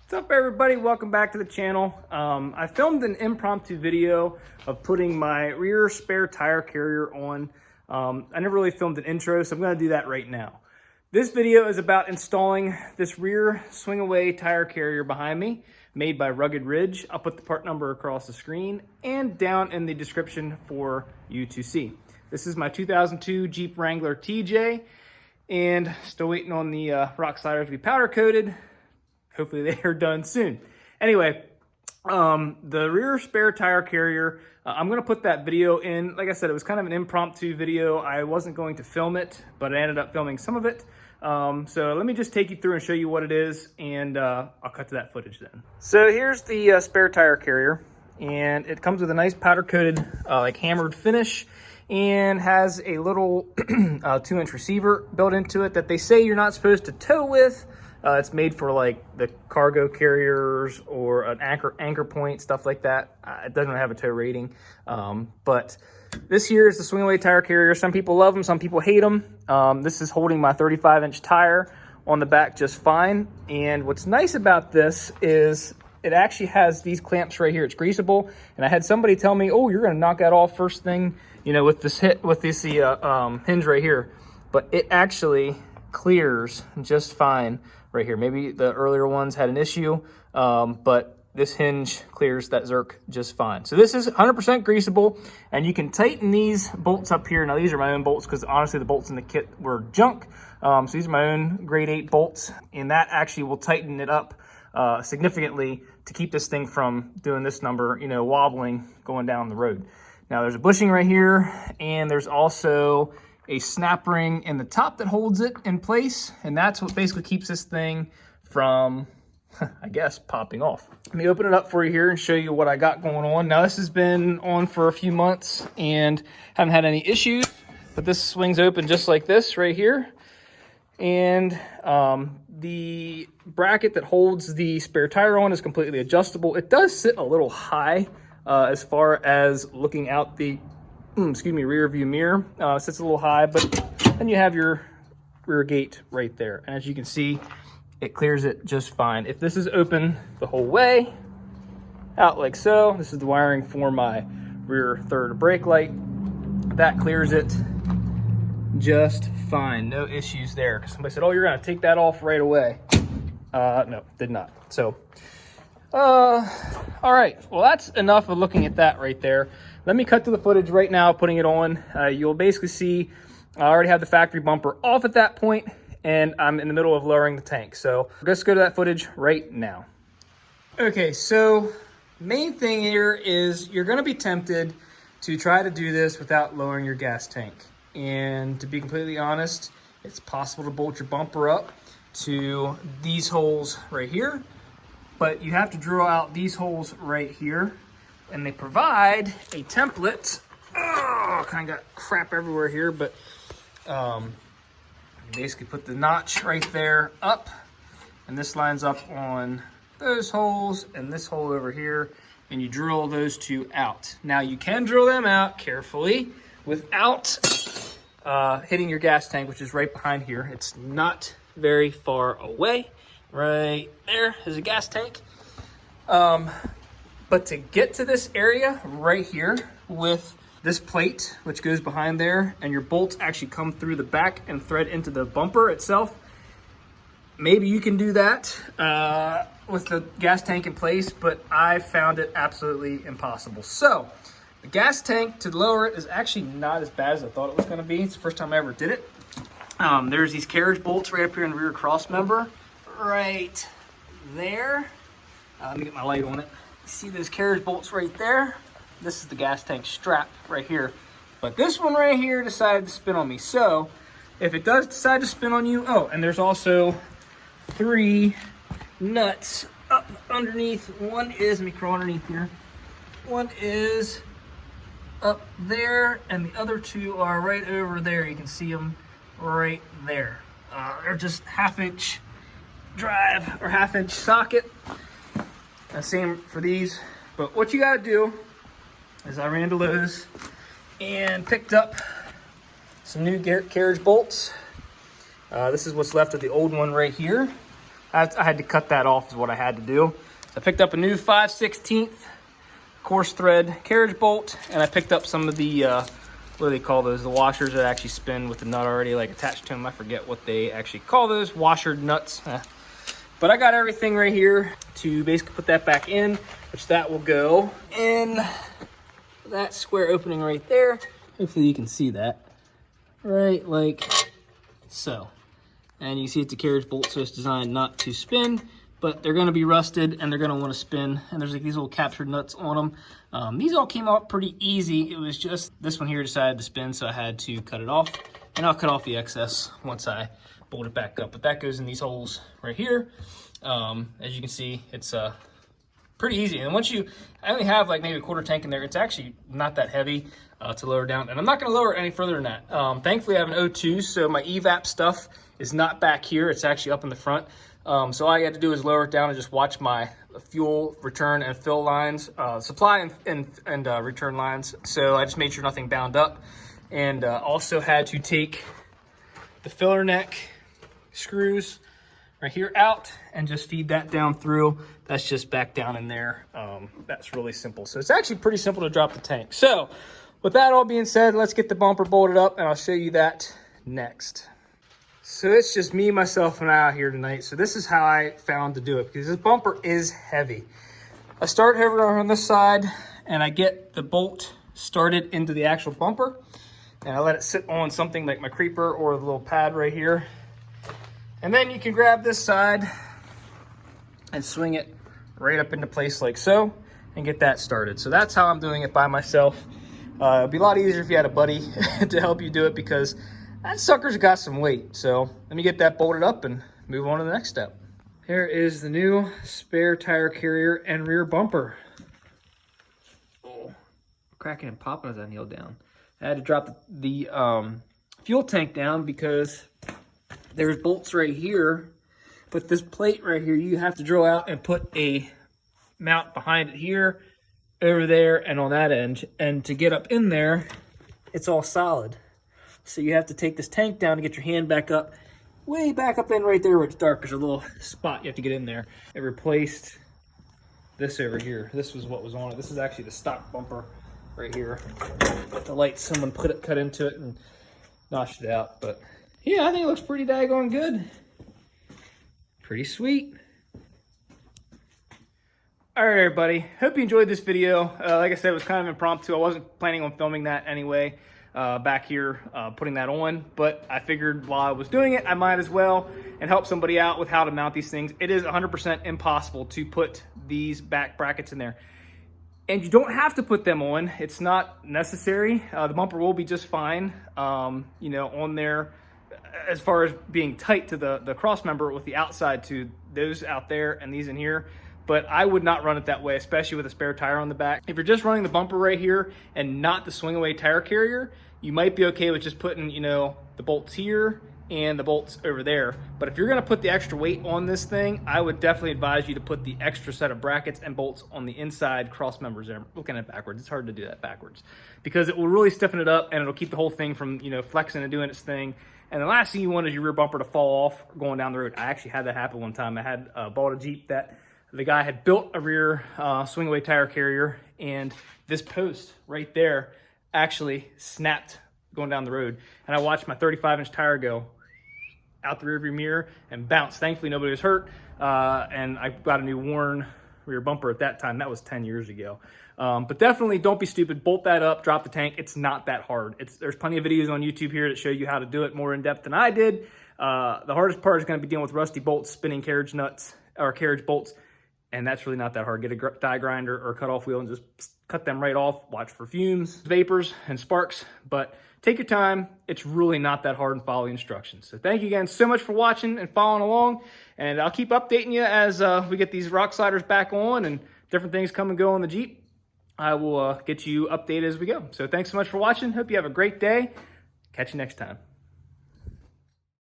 What's up, everybody? Welcome back to the channel. I filmed an impromptu video of putting my rear spare tire carrier on. I never really filmed an intro, so I'm going to do that right now. This video is about installing this rear swing away tire carrier behind me, made by Rugged Ridge. I'll put the part number across the screen and down in the description for you to see. This is my 2002 Jeep Wrangler TJ, and still waiting on the rock sliders to be powder coated. Hopefully they are done soon. Anyway, the rear spare tire carrier, I'm going to put that video in. Like I said, it was kind of an impromptu video. I wasn't going to film it, but I ended up filming some of it. So let me just take you through and show you what it is, and I'll cut to that footage then. So here's the spare tire carrier, and it comes with a nice powder coated, like hammered finish, and has a little 2-inch receiver built into it that they say you're not supposed to tow with. It's made for like the cargo carriers or an anchor point, stuff like that. It doesn't have a tow rating. But this here is the swing away tire carrier. Some people love them, some people hate them. This is holding my 35-inch tire on the back just fine. And what's nice about this is it actually has these clamps right here. It's greasable. And I had somebody tell me, oh, you're going to knock that off first thing, you know, with this hinge right here. But it actually clears just fine right here. Maybe the earlier ones had an issue, but this hinge clears that Zerk just fine. So this is 100% greasable, and you can tighten these bolts up here. Now these are my own bolts because honestly the bolts in the kit were junk. So these are my own grade 8 bolts, and that actually will tighten it up significantly to keep this thing from doing this number, you know, wobbling going down the road. Now there's a bushing right here, and there's also a snap ring in the top that holds it in place, and that's what basically keeps this thing from, I guess, popping off. Let me open it up for you here and show you what I got going on. Now this has been on for a few months and haven't had any issues, but this swings open just like this right here. And the bracket that holds the spare tire on is completely adjustable. It does sit a little high as far as looking out the rear view mirror. Sits a little high, but then you have your rear gate right there. And as you can see, it clears it just fine. If this is open the whole way, out like so, this is the wiring for my rear third brake light. That clears it just fine. No issues there. Because somebody said, oh, you're gonna take that off right away. No, did not. So, all right, well, that's enough of looking at that right there. Let me cut to the footage right now, putting it on. You'll basically see I already have the factory bumper off at that point, and I'm in the middle of lowering the tank. So let's go to that footage right now. Okay, so main thing here is you're gonna be tempted to try to do this without lowering your gas tank. And to be completely honest, it's possible to bolt your bumper up to these holes right here, but you have to drill out these holes right here. And they provide a template. Oh, kind of got crap everywhere here, but you basically put the notch right there up, and this lines up on those holes and this hole over here, and you drill those two out. Now you can drill them out carefully without hitting your gas tank, which is right behind here. It's not very far away. Right there is a gas tank. But to get to this area right here with this plate, which goes behind there, and your bolts actually come through the back and thread into the bumper itself, maybe you can do that with the gas tank in place, but I found it absolutely impossible. So the gas tank, to lower it, is actually not as bad as I thought it was gonna be. It's the first time I ever did it. There's these carriage bolts right up here in the rear cross member, right there. Let me get my light on it. See those carriage bolts right there? This is the gas tank strap right here. But this one right here decided to spin on me. So if it does decide to spin on you, oh, and there's also 3 nuts up underneath. One is, let me crawl underneath here. One is up there, and the other 2 are right over there. You can see them right there. They're just 1/2-inch drive or 1/2-inch socket. Same for these, but what you gotta do is I ran to Lowe's and picked up some new carriage bolts. This is what's left of the old one right here. I had to cut that off is what I had to do. So I picked up a new 5/16 coarse thread carriage bolt, and I picked up some of the, what do they call those? The washers that actually spin with the nut already like attached to them. I forget what they actually call those, washer nuts. But I got everything right here to basically put that back in, which that will go in that square opening right there. Hopefully you can see that. Right, like so. And you see it's a carriage bolt, so it's designed not to spin, but they're gonna be rusted and they're gonna wanna spin. And there's like these little captured nuts on them. These all came out pretty easy. It was just this one here decided to spin, so I had to cut it off. And I'll cut off the excess once I bolt it back up. But that goes in these holes right here. As you can see, it's pretty easy. And once I only have like maybe a quarter tank in there. It's actually not that heavy to lower down. And I'm not gonna lower it any further than that. Thankfully I have an O2, so my evap stuff is not back here. It's actually up in the front. So all I had to do is lower it down and just watch my fuel return and fill lines, supply and return lines. So I just made sure nothing bound up, and also had to take the filler neck screws right here out and just feed that down through. That's just back down in there. That's really simple. So it's actually pretty simple to drop the tank. So with that all being said, let's get the bumper bolted up and I'll show you that next. So it's just me, myself, and I out here tonight. So this is how I found to do it, because this bumper is heavy. I start over on this side and I get the bolt started into the actual bumper, and I let it sit on something like my creeper or the little pad right here. And then you can grab this side and swing it right up into place like so and get that started. So that's how I'm doing it by myself. It'd be a lot easier if you had a buddy to help you do it, because that sucker's got some weight. So let me get that bolted up and move on to the next step. Here is the new spare tire carrier and rear bumper. Oh, cracking and popping as I kneel down. I had to drop the fuel tank down because there's bolts right here, but this plate right here, you have to drill out and put a mount behind it here, over there, and on that end. And to get up in there, it's all solid. So you have to take this tank down to get your hand back up, way back up in right there where it's dark. There's a little spot you have to get in there. It replaced this over here. This was what was on it. This is actually the stock bumper right here. The light, someone cut into it and notched it out. But yeah, I think it looks pretty daggone good. Pretty sweet. All right, everybody. Hope you enjoyed this video. Like I said, it was kind of impromptu. I wasn't planning on filming that anyway. Back here, putting that on, but I figured while I was doing it, I might as well and help somebody out with how to mount these things. It is 100% impossible to put these back brackets in there, and you don't have to put them on. It's not necessary. The bumper will be just fine, you know, on there as far as being tight to the cross member with the outside to those out there and these in here. But I would not run it that way, especially with a spare tire on the back. If you're just running the bumper right here and not the swing away tire carrier, you might be okay with just putting, you know, the bolts here and the bolts over there. But if you're gonna put the extra weight on this thing, I would definitely advise you to put the extra set of brackets and bolts on the inside cross members there. I'm looking at it backwards. It's hard to do that backwards, because it will really stiffen it up and it'll keep the whole thing from, you know, flexing and doing its thing. And the last thing you want is your rear bumper to fall off going down the road. I actually had that happen one time. I had bought a Jeep that the guy had built a rear swing away tire carrier, and this post right there actually snapped going down the road. And I watched my 35-inch tire go out the rearview mirror and bounce. Thankfully, nobody was hurt. And I got a new worn rear bumper at that time. That was 10 years ago. But definitely don't be stupid. Bolt that up, drop the tank. It's not that hard. There's plenty of videos on YouTube here that show you how to do it more in depth than I did. The hardest part is going to be dealing with rusty bolts, spinning carriage nuts or carriage bolts. And that's really not that hard. Get a die grinder or a cutoff wheel and just cut them right off. Watch for fumes, vapors, and sparks. But take your time. It's really not that hard, and follow the instructions. So thank you again so much for watching and following along. And I'll keep updating you as we get these rock sliders back on and different things come and go on the Jeep. I will get you updated as we go. So thanks so much for watching. Hope you have a great day. Catch you next time.